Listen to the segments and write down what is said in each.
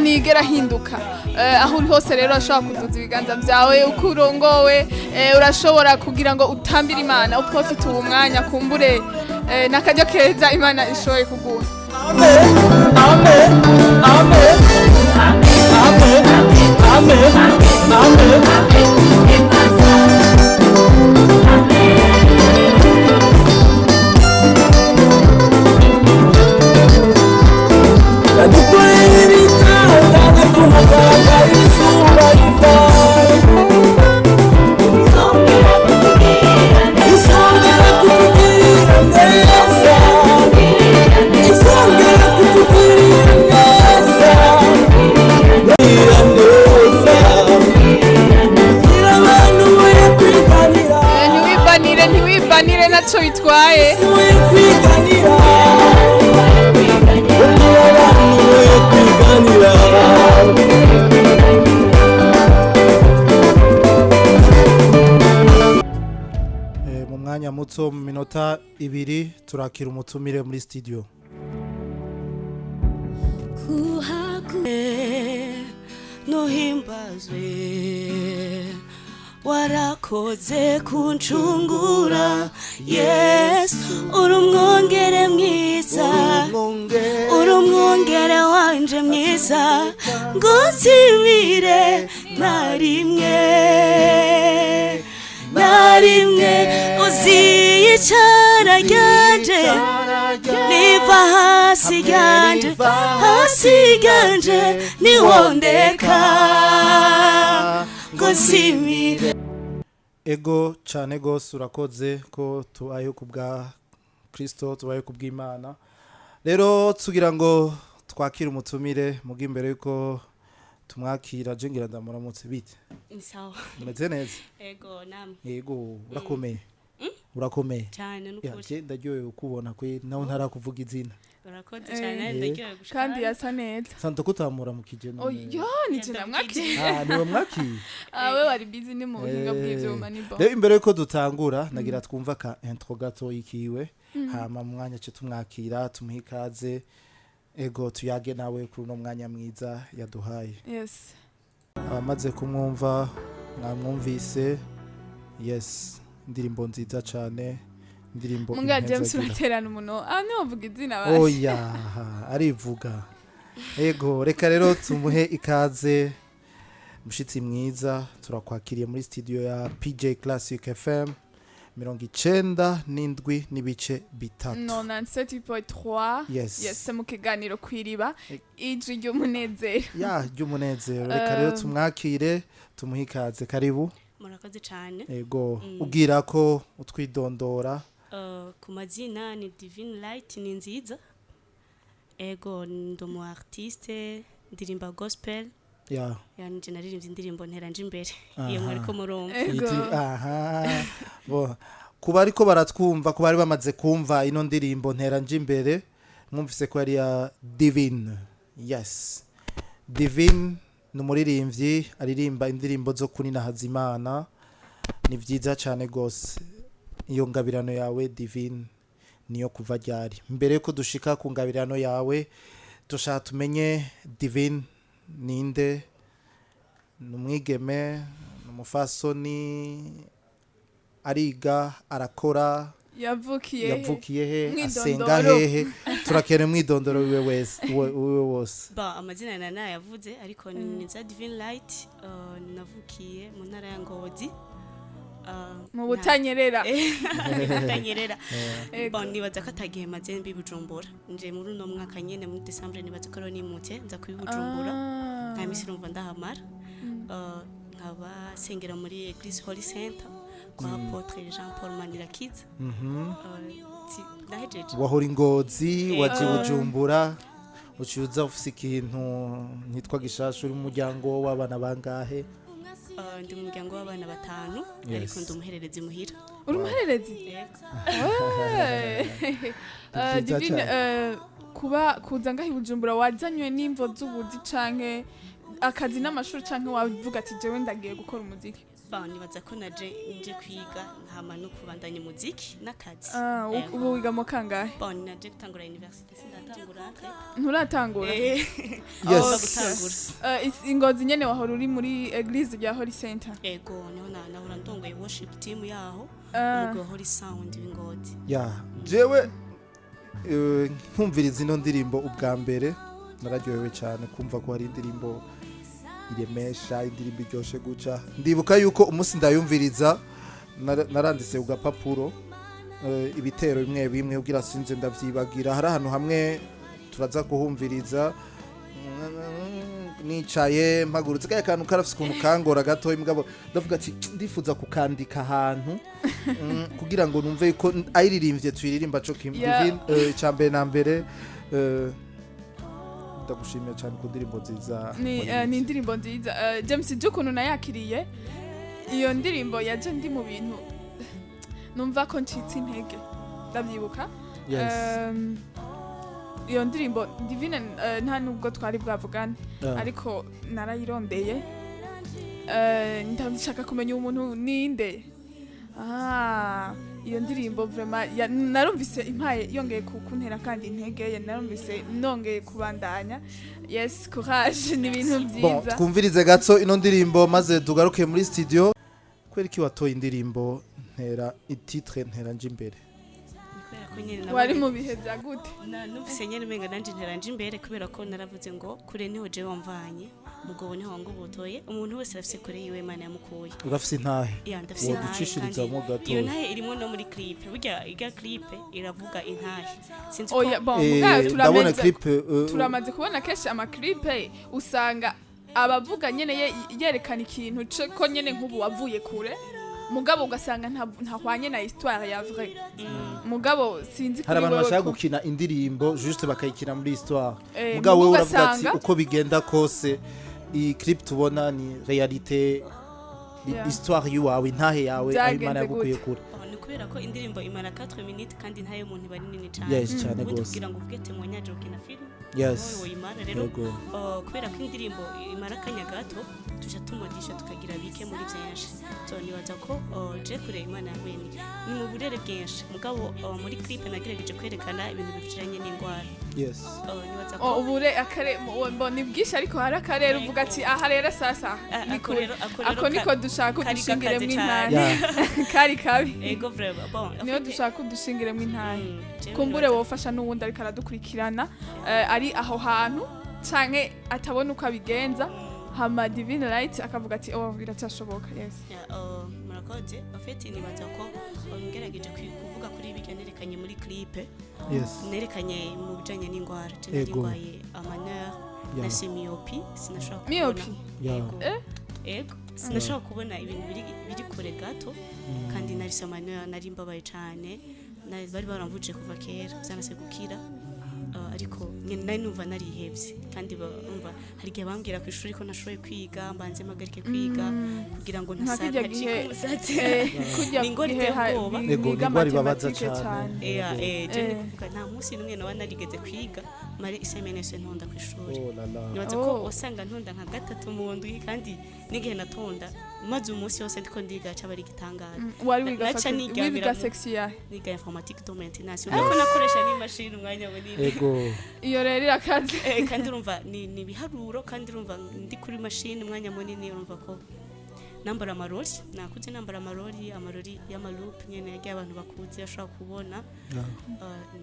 ntiyigera ahinduka. Aho uri hose rero urashobora kuduza ibiganza byawe uko urongowe, urashobora kugira ngo utambire Imana uko ufite uwo mwanya kumbure n'akaryo keza Imana ishoboye kuguha. Amen. Amen. Amen. Amen. Amen. Amen. Ntiwibanire naco bitwaye. Mu mwanya muto mu minota 2 turakira umutumire muri studio. Nuhimbazwe warakoze kuncungura Yesu urumwongere mwiza urumwongere wanje mwiza ngozimire narimwe uziyicara ryanje niva hasi ryanje niwondeka ngozimire. Ego cyane gose urakoze ko tubaye kubwa Kristo tubaye kubw'Imana. Rero tugira ngo twakira umutumire mugi imbere yuko tumwakira je ngira ndamuramutse bite. Sawa. Mumeze neza? Ego namwe. Yego urakomeye. Urakomeye. Cyane n'ukuri. Je ndaryoye ukubona kwe naho ntarakuvuga izina. Urakoze cyane ndaryoye gushaka. Kandi yasa neza. Santo kutamura mukije no. Oya nije namwaki. Niwe mwaki. We wari busy ni mu buhinga bw'ivyuma ni bo. Rero imbere yuko dutangura nagira twumva ka intro gato yikiwe hama mu mwanya cyo tumwakira tumuhikaze. Ego tuyage nawe kuri no mwanya mwiza yaduhaye. Yes. Abamaze kumwumva mwamwumvise. Yes, indirimbo nziza cyane. Indirimbo Munga James uraterana umuntu. Niho mvuga izina basi. Oya, arivuga. Ego reka rero tumuhe ikaze. Mushitsi mwiza turakwakiriye muri studio ya PJ Classic FM 97 n'ibice bitatu. 97.3. Yes, mu kiganiro kwiriba ijwi ry'umunezero. Ya ry'umunezero reka rero tumwakire tumuhikaze karibu. Murakoze cyane. Ego ubwira ko utwidondora. Ku mazina ni Divine Light ni nziza. Ego ndomo artiste ndirimba gospel. Ya. Yani je naririmbye indirimbo nteranje imbere. Iyo mwari ko murumva. Aha. Bo kuba ariko baratwumva kuba ari bamaze kumva ino ndirimbo nteranje imbere mwumvise ko ari ya Divine. Yes. Divine numuririmbyi aririmba indirimbo zo kunina hazimana. Ni vyiza cyane gose. Iyo ngabirano yawe Divine niyo kuva ryari. Mbere ko dushika ku ngabirano yawe dushaka tumenye Divine ninde numwigeme numufasoni ariga arakora yavukiye he asenga hehe turakere mwidondoro wiwe wose ba amazina nana yavuze ariko ni za Divine Light navukiye mu ntara ya Ngozi mu butanyerera bon nibaza ko atagiye maze mbi Bujumbura nje muri no mwaka nyene muri December nibaza ko nimutse nza kubibujumbura nta misi rumva ndahamara nkaba sengera muri Eglise Holy Center kwa Apotre Jean Paul Manirakiza wahora Ngozi waje Bujumbura ucyuza ufise ikintu nitwa gishasha uri mu muryango w'abana bangahe ndi mu muryango w'abana 5 ariko ndi umuhererezi muhira uri umuhererezi Divine kuza ngaho Bujumbura wazanywe n'imvo z'ubuzi canke akazi n'amashuri canke wavuga ati jewe ndagiye gukora umuziki Ba nibaza ko naje nje kwiga hama no kubandanya umuziki n'akazi. Ubu wiga mu kangahe? Ba naje gutangura university sindatangura Nturatangura? Yes. gutangura. Ingozi nyene wahora uri muri Eglise rya Holy Center. Ego niho nahora ndongoye worship team yaho umugwi Holy Sound w'Ingozi. Ya jewe nkumviriza ino ndirimbo ubwa mbere nararyohewe cyane kumva ko hari indirimbo iremesha indirimbo iryoshe guca ndibuka yuko umunsi ndayumviriza naranditse ku gapapuro ibitero bimwe bimwe ubwira sinze ndavyibagira hari ahantu hamwe turaza kuhumviriza nicaye mpagurutse kaya kantu karafise ukuntu kangora gato imugabo ndavuga ati ndifuza kukandika ahantu kugira ngo numve yuko ayiririmbye tuyiririmba cyo Kim Divine cyambere na mbere ndagushimiye cyane ku ndirimbo nziza ni indirimbo nziza James Jukuntu nayakiriye iyo ndirimbo yaje ndi mu bintu numva ko ncitse intege ndabyibuka iyo ndirimbo Divine nta nubwo twari bwavugane ariko narayirondeye ndashaka kumenya umuntu ninde iyo ndirimbo vraiment narumvise impaye yongeye kuntera kandi intege narumvise nongeye kubandanya yes courage ni ibintu byiza twumvirize gato ino ndirimbo maze tugaruke muri studio kwereki watoye indirimbo ntera ititre ntera nje imbere wari mu bihe bya gute numvise nyene menga nanje nteranje imbere kubera ko naravuze ngo kure niho je wamvanye mugobo niho wangubutoye umuntu wese afise kure yiwe Imana yamukuye urafise intahe ya ndafise intahe mo gato iyo ntahe irimo no muri clip burya iga clip iravuga intahe sinzi ko ndabona clip turamaze kubona keshi ama clip usanga abavuga nyene yerekana ikintu ko nyene nk'ubu wavuye kure mugabo ugasanga ntahwanye na histoire ya vrai mugabo sinzi hari abantu bashaka gukina indirimbo juste bakayikina muri histoire mugabo wewe uravuga ati uko bigenda kose iyi clip tubona ni realite histoire yawe intahe yawe Imana yagukuye kure kubera ko indirimbo imara 4 minutes kandi ntayo umuntu bari nini cyane cyane gose kugira ngo uvuge témoignage ukina film yes imara rero kubera ko indirimbo imara kanya gato tuja tumodisha tukagira bike muri byinshi so nibaza ko je kure Imana yahuye ni mu burere bwinshi mugabo muri clip nagerageje kwerekana ibintu bifitanye n'ingwara yes nibaza ko ubure akare mboni bwisha ariko hari akarere uvuga ati aha rero sasa ako niko dushaka kudushingire mu intare kari kabi ego vraiment bon niyo dushaka kudushingire mu intare kumbure wofasha n'uwundi ariko aradukurikirana ari aho hantu canke atabona uko abigenza hama Divine Light akavuga ati biracyashoboka yes murakoze afeti nibaza ko ngerageje kuvuga kuri ibyo nerekanye muri clip yes nerekanye mu bijanye n'ingwara n'ingwaye amaneur na semiopi sinashaka kubona ego sinashaka kubona ibintu biri kure gato kandi nari amaneur nari mbabaye cyane bari baramvuje kuva kera byanase gukira ariko nari numva narihebye kandi bumva hari igihe bambwira ku ishuri ko nashoboye kwiga mbanze mpagarike kwiga kugira ngo ntasare kujya niga ribabaza cyane je kuvuga nta munsi n'umwe nawe narigeze kwiga mare isemenese ntonda ku ishuri nibaza ko wasanga ntonda nka gatatu mu ndwi kandi n'igihe natonda maze umunsi wose ndiko ndiga cyaba ari gitangaza wari wiga section niga informatique de maintenance ndiko nakoresha n'imashini umwanya munini iyo rero irakaze kandi urumva ni biharuro kandi urumva ndi kuri machine umwanya munini urumva ko nambara amarori nakuze nambara amarori y'amalupe nyene yagiye abantu bakuze ashaka kubona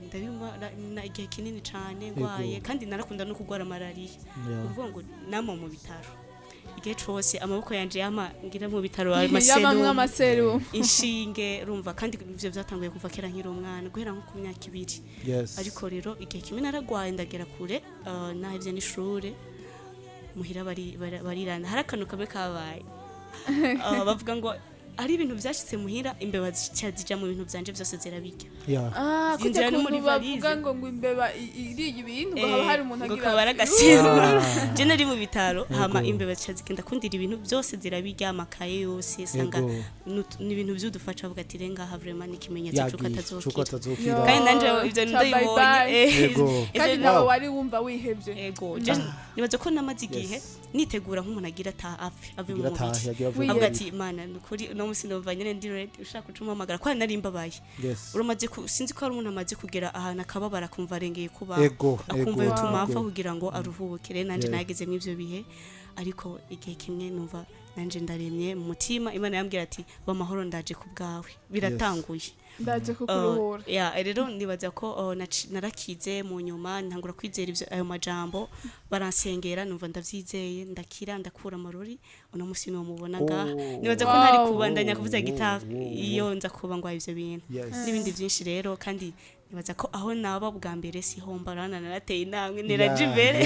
ndabimwa na igihe kinini cyane ngwaye kandi narakunda no kugwara malaria uvuga ngo namo mu bitaro igihe cyose amaboko yanje yama ngira mu bitaro amaseru inshinge rumva kandi ivyo byatanguye kuva kera nkiri umwana guhera nko ku myaka 2 ariko rero igihe kimwe naragwaye ndagera kure nahevye n'ishure muhira barirana hari akantu kamwe kabaye bavuga ngo ari ibintu byashitse muhira imbeba zija mu bintu byanje byose zirabirya yeah. kujya Zinjira no muri kuntu bavuga valize. ngo imbeba iriye ibintu ngo haba hari umuntu ngo agira kabara ati, gaseru je nari mu bitaro hama imbeba zigenda kundira ibintu byose zirabirya amakaye yose sanga Ego. ni ibintu by'udufasha bavuga ati renga ha vraiment ni ikimenyetso cyuko yagiye cuko atazokira atazokira kandi nanje ivyo Ca bye ndabibonye bye. Ego. kandi Ivyo- nawe wari wumva wihebye ego je nibaza ko namaze igihe nitegura nk'umuntu agira ave mu gira tahe mubiri yagira Wiye. avuga avuga ati imana nukuri uno musi ndumva nyene ndi ready ushaka ucumamagara kwa nari mbabaye yes uramaze sinzi ko hari umuntu amaze kugera ahantu akababara kumva arengeye kuba Ego, akumva ego, yotuma ego. apfa kugira ngo aruhukire nanje Yeah. nageze mu ivyo bihe ariko igihe kimwe numva nanje ndaremye mu mutima imana yambwira ati bamahoro ndaje ku bwawe biratanguye ndaje kukuruhura rero nibaza ko narakize mu nyuma ntangura kwizera ayo majambo baransengera numva ndavyizeye ndakira ndakura amarori uno musi no mubonaga nibaza ko ntari kubandanya kuvuza gitari iyo nza kuba ngo ivyo bintu Yes. n'ibindi byinshi rero kandi nibaza ko aho naba bwa mbere si homba rana narateye intambwe neraje imbere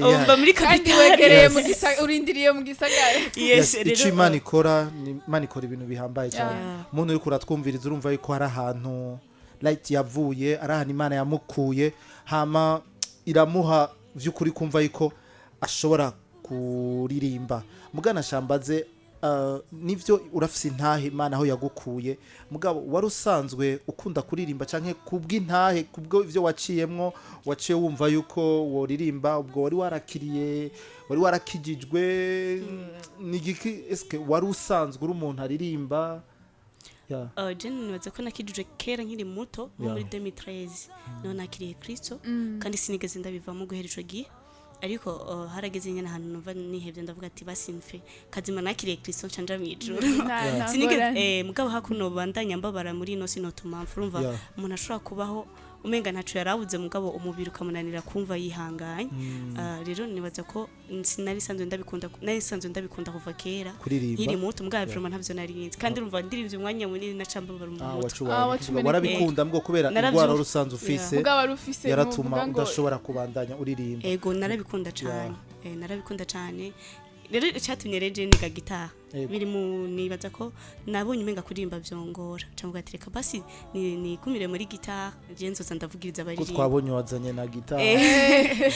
umva muri kandi kapitali wegereye mu gisagara urindiriye mu gisagara yes ico imana ikora imana ikora ibintu bihambaye cyane Yeah. umuntu uri kuratwumviriza urumva yuko hari ahantu light yavuye ari ahantu imana yamukuye hama iramuha vy'ukuri kumva yuko ashobora kuririmba mugana shambaze nivyo urafise intahe imana aho yagukuye mugabo wari usanzwe ukunda kuririmba canke kubw'intahe kubwo ivyo waciyemwo waciye wumva yuko woririmba ubwo wari warakiriye wari warakijijwe nigiki eske wari usanzwe uri umuntu aririmba Jane nibaza ko nakijuje kera nkiri muto nko muri 2013 none nakiriye Kristo kandi sinigeze ndabivamo guhera ico gihe ariko harageze nyine ahantu numva nihebye ndavuga ati basimfe kazima nakiriye Kristo canja mwijuru sinigeze mugabo hakuno bandanya mbabara muri ino sinotuma mfurumva umuntu ashobora kubaho umenga ntacu yarabuze mugabo umubiri ukamunanira kumva yihanganye rero nibaza ko nari sanzwe ndabikunda kuva kera nkiri muto mugabo vraiment ntavyo narinzi kandi urumva ndirimvye umwanya munini nacambabara mu warabikunda mbwo kubera indwara rusanzwe ufise yaratuma udashobora kubandanya uririmba ego narabikunda cyane rero cyatumye reje niga gitaha biri mu nibaza ko nabonye umenga kuririmba vyongora cyangwa gatereka basi ni kumire muri gitaha je nzoza ndavugiriza abaririmba ko twabonye wazanye na gitaha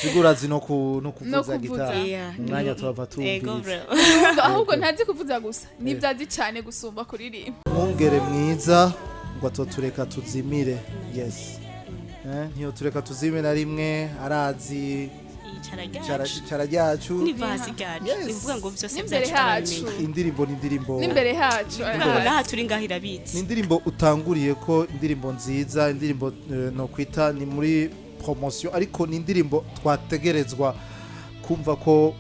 sigurazi no kuvuza gitaha umwanya twava tumvira ahubwo ntazi kuvuza gusa nibyazi cyane gusumba kuririmba mwungere mwiza ngo atotureka tuzimire yes ntiyo tureka tuzimire na rimwe arazi icara ryacu nivasi gacu nivuga ngo byose n'imbere hacu indirimbo n'imbere hacu naha turi ngaho irabitse ni indirimbo utanguriye ko indirimbo nziza indirimbo no kwita ni muri promotion ariko ni indirimbo twategerezwa kumva ko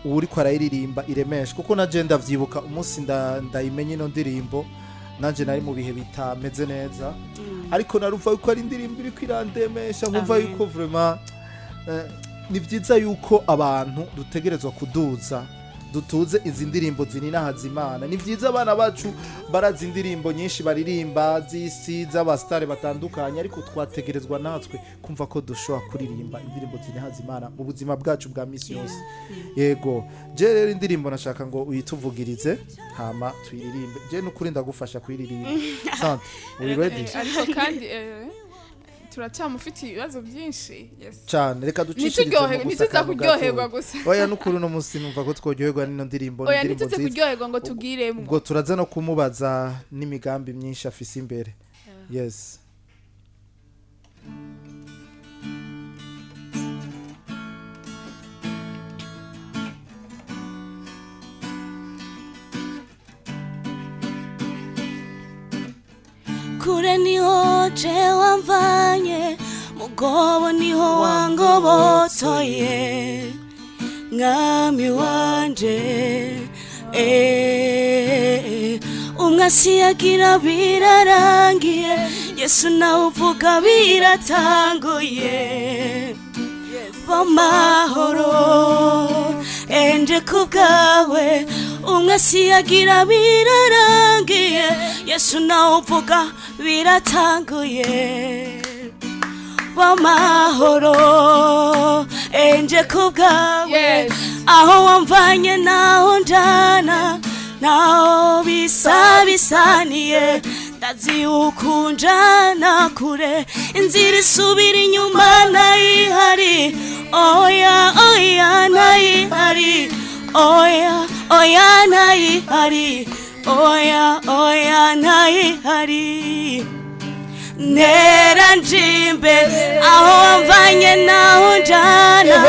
uri ko arayiririmba iremesha kuko na je ndavyibuka umunsi ndayimenye ino ndirimbo nanje nari mu bihe bitameze neza ariko narumva yuko ari indirimbo iri kwirandemesha nkumva yuko vraiment ni byiza yuko abantu dutegerezwa dutuze izi ndirimbo zininahaza Imana ni byiza abana bacu barazi indirimbo nyinshi baririmba z'isi z'abastare batandukanye ariko twategerezwa natwe kumva ko dushobora kuririmba indirimbo zinahaza Imana mu buzima bwacu bwa misi yose yego je rero indirimbo nashaka ngo uyituvugirize hama tuyiririmbe je n'ukuri ndagufasha kuyiririmba sante uri ready ariko kandi turacamufite ibibazo byinshi cyane reka ducishirize mu gusa ntituza kuryoherwa gusa oya n'ukuri no munsi numva ko tworyoherwa n'ino ndirimbo oya ntituze kuryoherwa ngo tugiremo ubwo turaza no kumubaza n'imigambi myinshi afise imbere yes kure niho je wamvanye mugobo niho wangobotoye mwami wanje umwasi yagira birarangiye Yesu nawe uvuga biratanguye bamahoro enje kubwawe umwasi yagira birarangiye Yesu nawe uvuga biratanguye bamahoro enje kubwawe aho wamvanye naho njana naho bisa bisaniye ndazi ukunjana kure inzira isubira inyuma ntayihari oya oya ntayihari oya oya ntayihari oya oya ntayihari ntera njimbe aho mvanye naho njana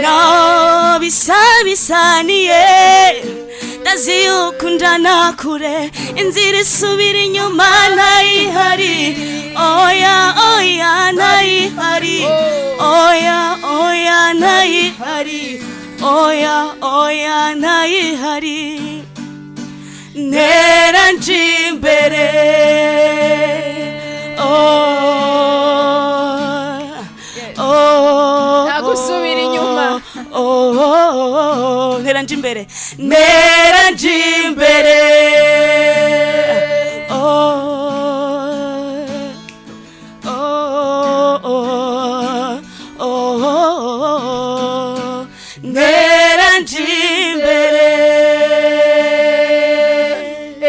naho bisa bisaniye ndazi ukundana kure inzira isubira inyuma ntayihari oya oya ntayihari oya oya ntayihari oya oya ntayihari ntera njimbere nagusubira inyuma ntera njimbere ntera njimbere ntera njimbere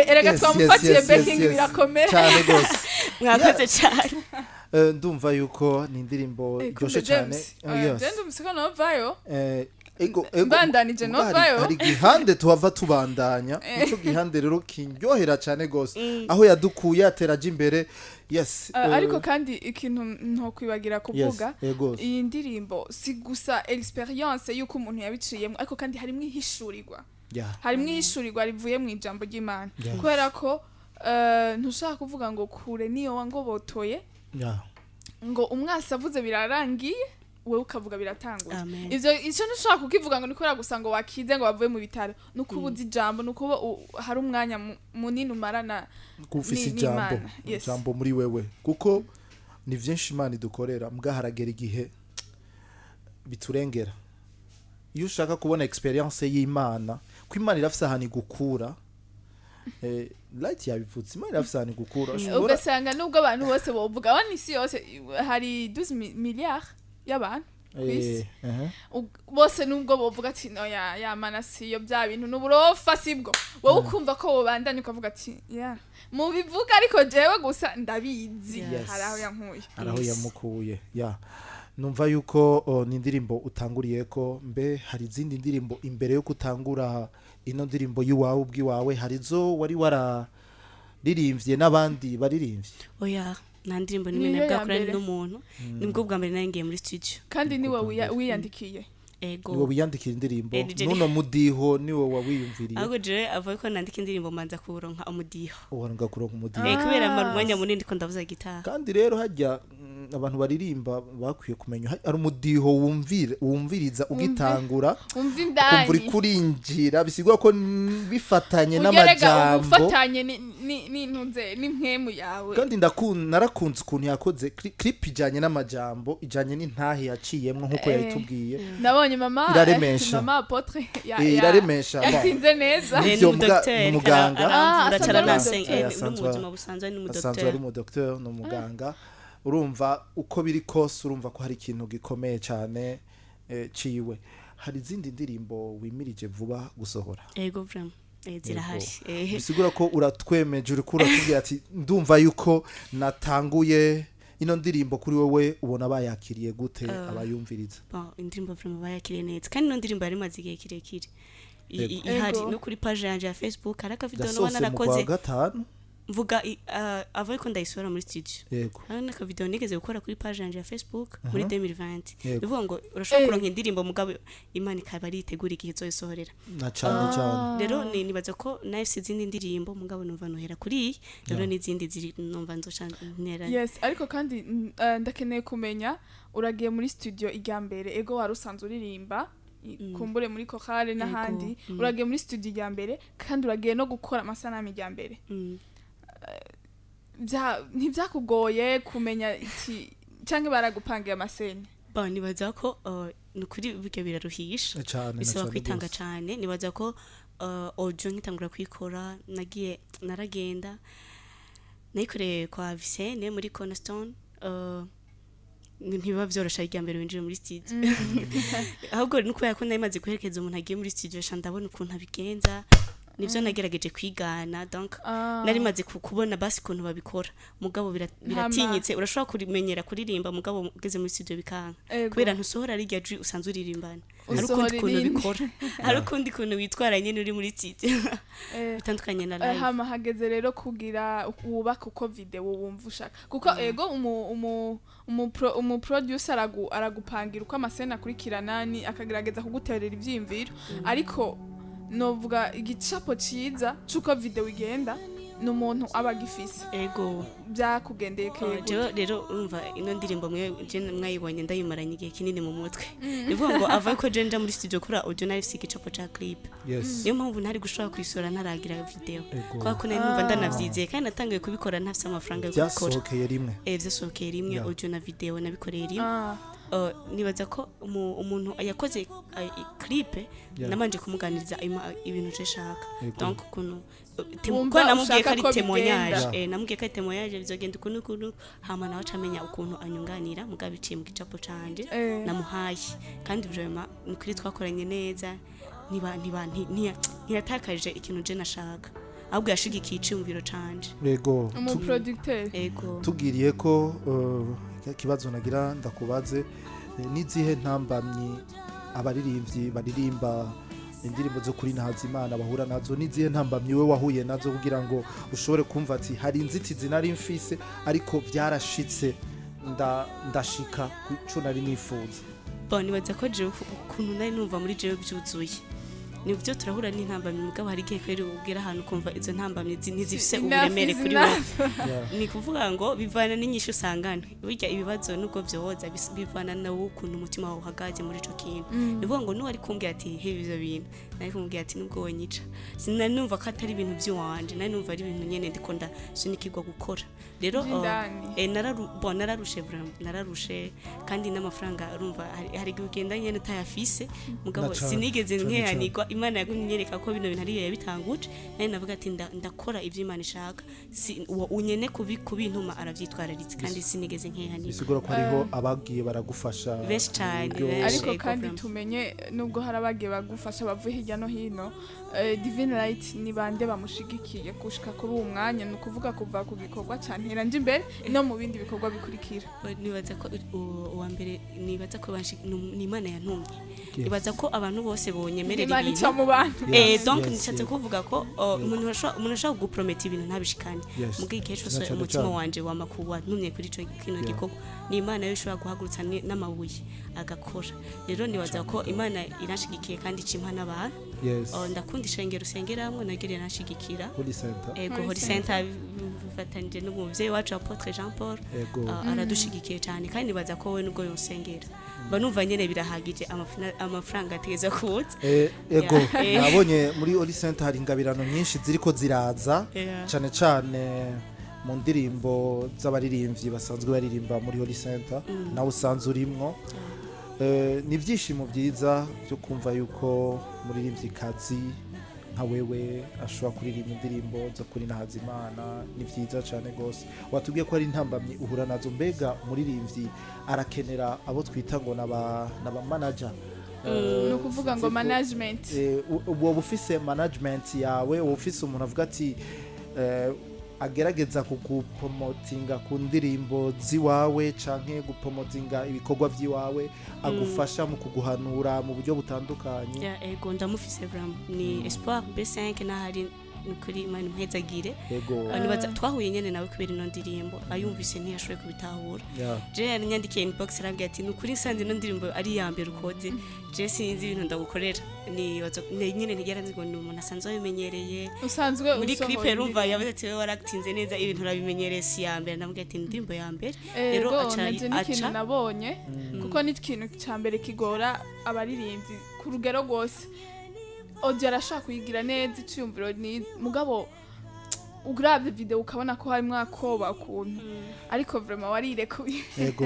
erega twamufatiye beking birakomera cyane gose mwakoze cyane ndumva yuko ni indirimbo iryoshe cyane genda umusiko novayo ego mbandanije novayo hari gihande tuhava tubandanya ico gihande rero kindyohera cyane gose aho yadukuye ateraje imbere yes ariko kandi ikintu ntokwibagira kuvuga yes, iyi ndirimbo si gusa experience yuko umuntu yabiciyemo ariko kandi harimo ihishurirwa harimo ihishurirwa rivuye mu ijambo ry'Imana kubera ko ntushaka kuvuga ngo kure niyo wangobotoye ngo umwasi avuze birarangiye wewe ukavuga biratangura ivyo ico ntushaka kukivuga ngo nikora gusa ngo wakize ngo bavuye mu bitaro nuko ubuzi ijambo nuko hari umwanya munini umarana kufisa ijambo muri wewe kuko ni vyinshi Imana idukorera mbwa haragera igihe biturengera iyo ushaka kubona experience y'Imana ko Imana irafisa hani gukura light yabivutse Imana irafisa hani gukura ugasanga nubwo abantu bose bovuga abani isi yose hari 12 milliards y'abantu kwisi bose nubwo bovuga ati no ya Mana siyo bya bintu n'uburofa sibwo wowe ukumva ko wobandanye ukavuga ati mu bivuga ariko jewe gusa ndabizi haraho yankuye haraho yamukuye numva yuko ni indirimbo utanguriye ko mbe hari izindi ndirimbo imbere yo kutangura ino ndirimbo y'uwawe ubwiwawe hari zo wari wararirimbye n'abandi baririmbye oya nta ndirimbo nimwe nabwakoranye n'umuntu nibwo bwa mbere naringiye muri studio kandi niwe wiyandikiye niwe wiyandikira indirimbo nuno mudiho niwe wawiyumviriye ahubwo je avuye ko nandika indirimbo manza kuronka umudiho uwaronka kuronka umudiho kubera umwanya munini ko ndavuza gitara kandi rero hajya abantu baririmba bakwiye kumenya ari umudiho wumviriza ugitangura umva uri kurinjira bisigwa ko bifatanye n'amajambo ufatanye n'intunze n'impwemu yawe kandi narakunze ukuntu yakoze clip ijanye n'amajambo ijanye n'intahi yaciyemwe nkuko yabitubwiye nabonye mama apotre iraremesha yakinze neza ni umuganga asanzwe ari mu docteur no muganga urumva uko biri kose urumva ko hari ikintu gikomeye cyane ciwe hari izindi ndirimbo wimirije vuba gusohora ego vraiment zirahari bisigura ko uratwemeje uri kuratubwira ati ndumva yuko natanguye ino ndirimbo kuri wowe ubona bayakiriye gute abayumviriza indirimbo vraiment bayakiriye neza kandi ino ndirimbo yari maze igihe kirekire ihari no kuri page yanje ya Facebook haraka video no narakoze mvuga avoye ko ndayisora muri studio yego hano naka video nigeze gukora kuri page yanje ya Facebook muri 2020 bivuga ngo urashobora kuronka indirimbo mugabo Imana ikaba ari itegura igihe zoyisohorera na cyane rero nibaza ko nafise izindi ndirimbo mugabo numva nohera kuri rero n'izindi ziri numva nzoca ntera yes ariko kandi ndakeneye kumenya uragiye muri studio igambere ego warusanzwe uririmba kumbure muri kokale n'ahandi uragiye muri studio igambere kandi uragiye no gukora amasanamu igambere ntibyakugoye kumenya iki cyangwa baragupangiye amasene nibaza ko nukuri buryo biraruhisha bisaba kwitanga cyane nibaza ko audio nkitangura kwikora naragenda nayikoreye kwa Visene muri Cornerstone ntibiba byorosha irya mbere winjira muri studio ahubwo nuko yakunda imaze kwerekeza umuntu agiye muri studio sha ndabona ukuntu abigenza nivyo nagerageje kwigana donc nari maze kubona basi kuntu babikora mugabo biratinyitse urashobora kurimenyera kuririmba mugabo ugeze muri studio bikanga kubera ntusohora ari rya usanzwe uririmbana hari ukundi kuntu bikora hari ukundi kuntu witwara nyene uri muri studio bitandukanye na live hama hageze rero kugira wubaka uko video wumva ushaka kuko ego umu producer aragupangira uko amasena akurikirana ni akagerageza kuguterera ivyimviro ariko novuga igicapo ciza cuko video igenda n'umuntu abagifise ego byakugendeye kego rero urumva ino ndirimbo mwe je mwayibonye ndayimaranye igihe kinini mu mutwe nivuga ngo ava ko je nja muri studio kora audio na ifise igicapo ca clip niyo mpamvu ntari gushobora kwisora ntaragira video kwa ko numva ndanavyizeye kandi natangiye kubikora ntafise amafaranga yo kubikora byasohokeye rimwe byasohokeye rimwe audio na video nabikoreye rimwe nibaza ko umuntu yakoze clip namanje kumuganiriza ibintu je shaka donc kuno namubwiye ko ari témoignage namubwiye ko ari témoignage bizogenda ukuntu hama nawe acamenya ukuntu anyunganira mugabiciye mu gicapo canje namuhaye kandi vraiment nukuri twakoranye neza ntiyatakaje ikintu je nashaka ahubwo yashigikiye iciyumviro canje yego umu producteur tugiriye ko kibazo nagira ndakubaze nizihe ntambamyi abaririmbyi baririmba indirimbo zo kuri Ntazimana bahura nazo nizihe ntambamyi we wahuye nazo kugira ngo ushobore kumva ati hari inzitizi nari mfise ariko byarashitse ndashika kuco nari nifuza nibaza ko je ukuntu nari numva muri jewe byuzuye nibyo turahura n'intambamyi mugabo hari igihe kweri ubwira ahantu kumva izo ntambamyi ntizifise uburemere kuri we ni kuvuga ngo bivana n'inyishu usangana burya ibibazo nubwo byohoza bivana nawo ukuntu umutima wawe uhagaze muri ico kintu nivuga ngo nuwari kumbwira ati he ivyo bintu nari kumbwira ati nubwo wonyica sinanumva ko atari ibintu by'iwanje nari numva ari ibintu nyene ndiko ndasunikirwa gukora rero nararushe vraiment nararushe kandi n'amafaranga urumva hari ugenda nyene utayafise mugabo sinigeze nkehanirwa Imana yagunyereka ko bino bintu ari yabitanguje nari navuga ati ndakora ivyo Imana ishaka unyene kubintuma aravyitwararitse kandi sinigeze nkehanirwa bisigura ko ariho abagiye baragufasha best cyane ariko kandi tumenye nubwo harabagiye bagufasha bavuye hirya no hino Divine Light ni bande bamushigikiye gushika kuri uwo mwanya no kuvuga kuva ku gikorwa cyantera nje imbere no mu bindi bikorwa bikurikira nibaza ko uwa mbere nibaza ko ni Imana yantumye nibaza ko abantu bose bonyemerera ibintu donc nishatse kuvuga ko umuntu ashaka guprometa ibintu ntabishikane mugihe igihe cyose umutima wanje wamakuwa ntumye kuri ico kino gikorwa ni Imana yo ishobora guhagurutsa n'amabuye agakora rero nibaza ko Imana irashigikiye kandi cimpa n'abantu ndakunda ishengero usengeramwe nagereye nashigikira Holy Center bifatanyije n'umuvyeyi wacu Apotre Jean Paul aradushigikiye cyane kandi nibaza ko we nubwo yosengera banumva nyene birahagije amafaranga ategeza kuza ego nabonye muri Holy Center hari ingabirano nyinshi ziriko ziraza cyane cyane mu ndirimbo z'abaririmbyi basanzwe baririmba muri Holy Center nawe usanzwe urimwo ni ibyishimo byiza byo kumva yuko muririmbyi kazi nka wewe ashobora kuririmba indirimbo zo kuri Ntazimana ni byiza cyane gose watubwiye ko ari intambamyi uhura nazo mbega muririmbyi arakenera abo twita ngo naba manager no kuvuga ngo management uwo bufise management yawe uwo bufise umuntu avuga ati agerageza kugupromotinga ku ndirimbo ziwawe canke gupromotinga ibikorwa vyiwawe agufasha mu kuguhanura mu buryo butandukanye ego ndamufise vraiment ni Espoir B5 nahari nukuri Imana impezagire nibaza twahuye nyene nawe kubera ino ndirimbo ayumvise ntiyashoboye kubitahura je yanyandikiye inbox arambye ati nukuri nsanze ino ndirimbo ari yambere ukoze je sinzi ibintu ndagukorera ni nyene ntigeranze ngo umuntu asanzwe abimenyereye usanzwe muri clip rumva yavuze ati we waratinze neza ibintu urabimenyereye si yambere namubwiye ati indirimbo yambere rero aca nabonye kuko ni ikintu cyambere kigora abaririmbyi ku rugero rwose audio arashaka kuyigira neza iciyumviro ni mugabo ugrave video ukabona ko harimo akoba ukuntu ariko vraiment warirekuye ego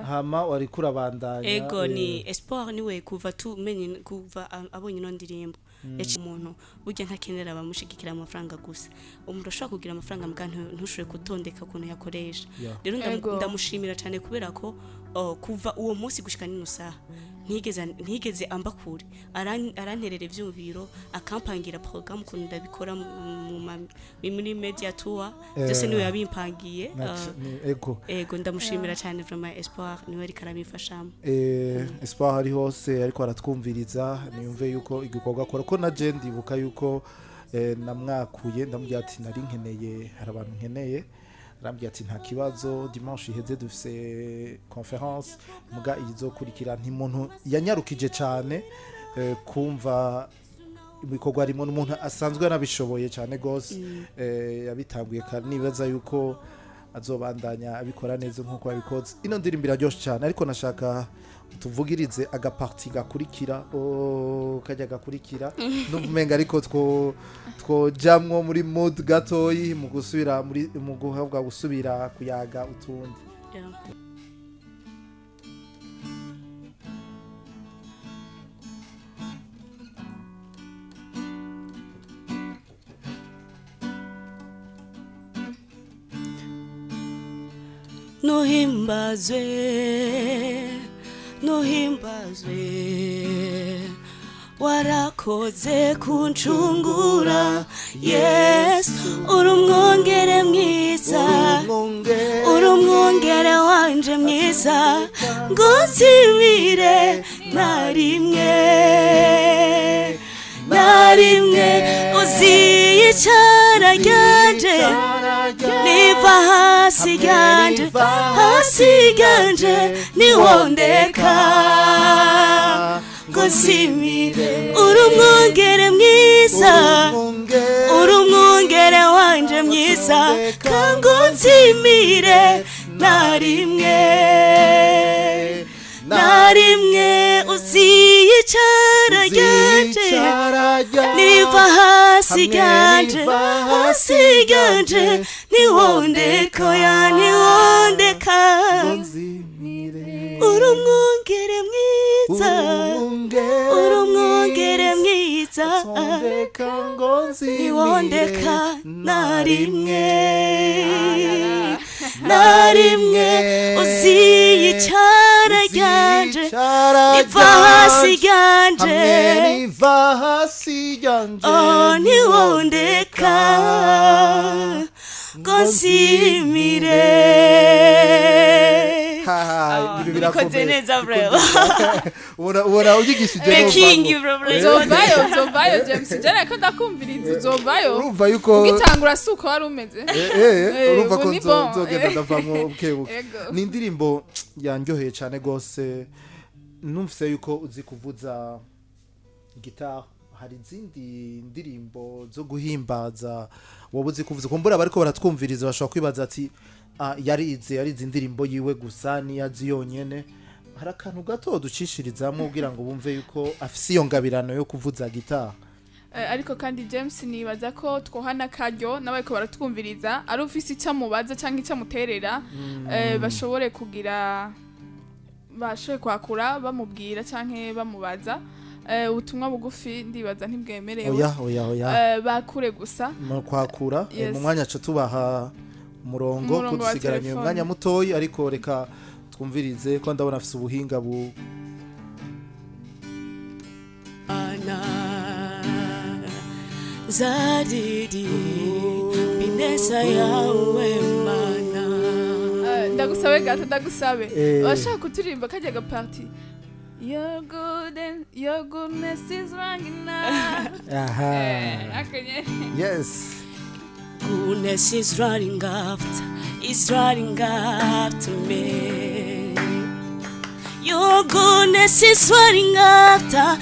hama wari kurabandanya ego ni Espoir niwe kuva tumenye kuva abonye no ndirimbo yaci umuntu burya ntakenera bamushigikira amafaranga gusa umuntu ashaka kugira amafaranga mbwa ntushobore kutondeka ukuntu yakoresha rero ndamushimira cyane kubera ko kuva uwo munsi gushika nino saha ntigeze amba kure aranterera ivyumviro akampangira programme kuntu ndabikora muri media tour byose niwe yabimpangiye ego ndamushimira cyane vraiment Espoir niwe ari karabifashamo Espoir ari hose ariko aratwumviriza niyumve yuko igikorwa akora ko na je ndibuka yuko namwakuye ndamubwira ati nari nkeneye hari abantu nkeneye arambwira ati nta kibazo dimanche iheze dufise conference muga izokurikira nti muntu yanyarukije cyane kumva ibikorwa arimo n'umuntu asanzwe anabishoboye cyane gose yabitanguye kandi nibaza yuko azobandanya abikora neza nkuko abikoze ino ndirimbo iraryoshye cyane ariko nashaka tuvugirize agaparti gakurikira kajya gakurikira n'ubumenga ariko twojamwo muri mood gatoyi mu gusubira mu guhabwa gusubira kuyaga utundi Nuhimbazwe warakoze kuncungura Yes urumwongere mwiza urumwongere wanje mwiza ngozimire narimwe uziyicara ryanje niva hasi ganje niwondeka ngozimire urumwongere mwiza urumwongere wanje mwiza kangozimire narimwe uziyicara ryanje niva hasi ganje niwondeka urumwongere mwiza niwondeka narimwe uziyicara ryanje niva hasi ganje niwondeka ngozimire bikoze neza bravo ubona ugigishije uzovayo James jana ko ndakumviriza uzovayo urumva yuko ugitangura suko wari umeze urumva ko nzogenda ndavamo bukebuke ni indirimbo yanyoheye cyane gose numvise yuko uzi kuvuza guitar hari izindi ndirimbo zo guhimbaza wowe uzi kuvuza kumbura bariko baratwumviriza bashobora kwibaza ati yarize indirimbo yiwe gusa niyazi yonyene hari akantu gato ducishirizamo kugira ngo bumve yuko afise iyo ngabirano yo kuvuza guitar ariko kandi James nibaza ko twohana karyo nabayiko baratwumviriza ari ufise icyamubaza cyangwa icyamuterera bashobore kugira kwakura bamubwira canke bamubaza ubutumwa bugufi ndibaza ntibwemerewe oya bakure gusa kwakura mu mwanya cyo tubaha umurongo kudusigaranye umwanya mutoyi ariko reka twumvirize ko ndabona afise ubuhinga zadidi binesa yawe mana ndagusabe gato bashaka kuturirimba kajya gaparti Your goodness is running out. Yes. Goodness is running after me. Your goodness is running after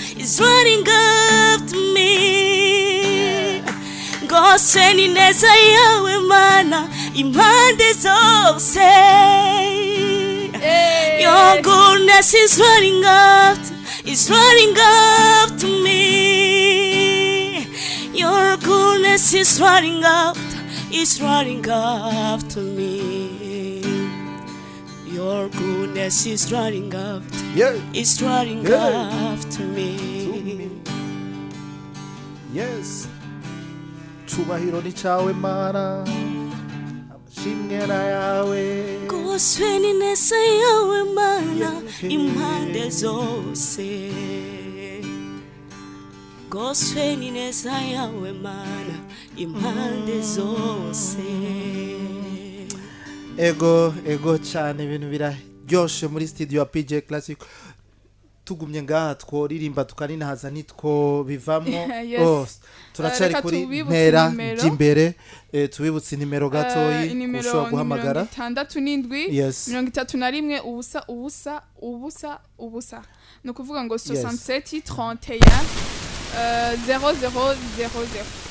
me. Gose ni neza yawe mana impande zose. Your goodness is running after me. Your goodness is running after me. Your goodness is running after me. Yes. Chubahiro ni chawe mana. Shimwe na yawe. Goswe ni nesa yawe mana. impande zose goswe ni neza yawe mana impande zose. ego cyane ibintu biraryoshe muri studio ya PJ Classic. Tugumye ngaha tworirimba tukaninahaza nitwo bivamwo. Yes. Turacari Reka kuri tubibutse ntera inimero. jimbere tubibutse nimero gatoyi inimero ushobora guhamagara 67 Yes. 31 ubusa ubusa ubusa ubusa no kuvuga ngo Yes. 67 31 0000.